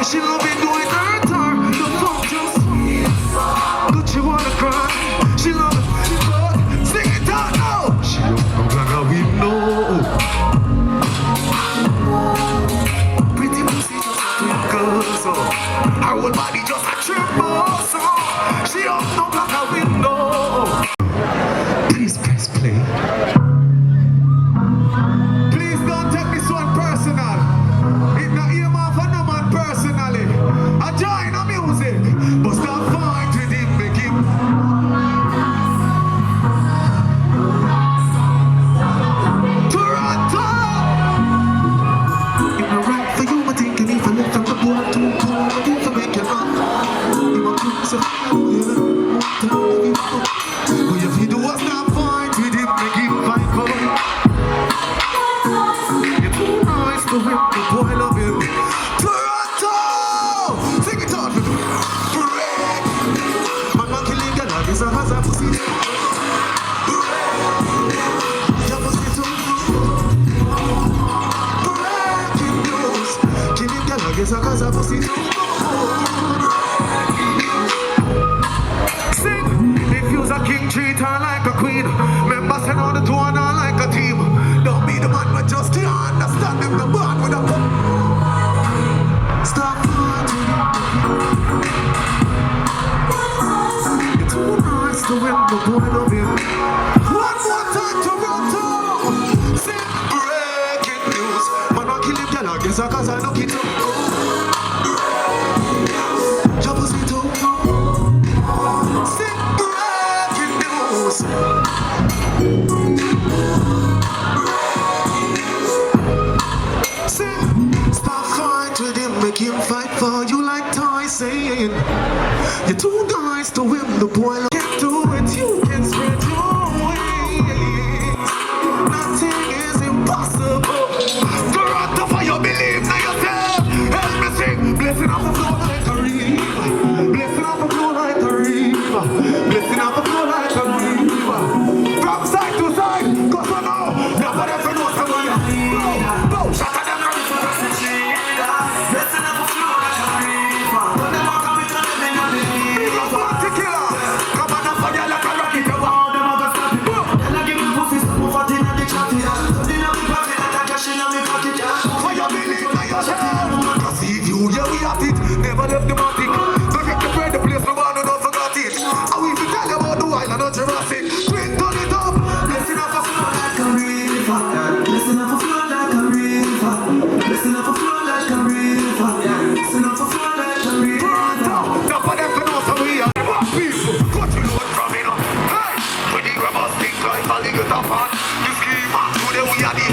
She love it doing her turn. The fuck just but she wanna cry. She love it, sing it out now. She love like a window. Pretty pussy just twinkle so. Her whole body just a tremble so. She up like a window. Please press play. Please don't take this one personal. It not ear man for no man personally. I join the music, but stop fight with him, make him. Toronto! It not right for you, but thinking if I left from the board too cold, if I make you up. You want to say, but if you do a stop fight with him, make him fight for you. You're too nice to him, the boy love him. Toronto! Sing it out with me. Break! Man, man killing girl, I guess I has a pussy. Break! Your pussy too. Breaking news. Killing girl, I guess I has a pussy too. Sing! If you's a king, treat her like a queen. Members send on the door and her like a team. Don't be the man, but just to understand them, the bond with a stop fighting. You're too nice to win the boy love you. One more time, Toronto. Sing breaking news. Man, I kill him, girl, I guess I cause I knock it up. Your pussy too. Sing breaking news. Stop fight with him, make him fight for you like Tyson. You're too nice to win the boy. Can't do it, you can spread your wings. Nothing is impossible. Toronto, for you believe in yourself. Help me sing. Blessing off the floor like a river. Blessing off the floor like a river. Blessing off the floor like a river. From side to side, cause I know nobody ever knows how you feel. Boom, shut up. Never left the matic. Don't get the bread, the place no one who don't forgot it. I will to tell you about the island of Jurassic. Twin, turn it up. Blessing up a flow like a river. Blessing up a flow like a river. Blessing up a flow like a river. Blessing up a flow like a river. Top of them for know some we are people. Cut you load from me now. Hey, when the grammar stink like a little top on. The scheme, today we are the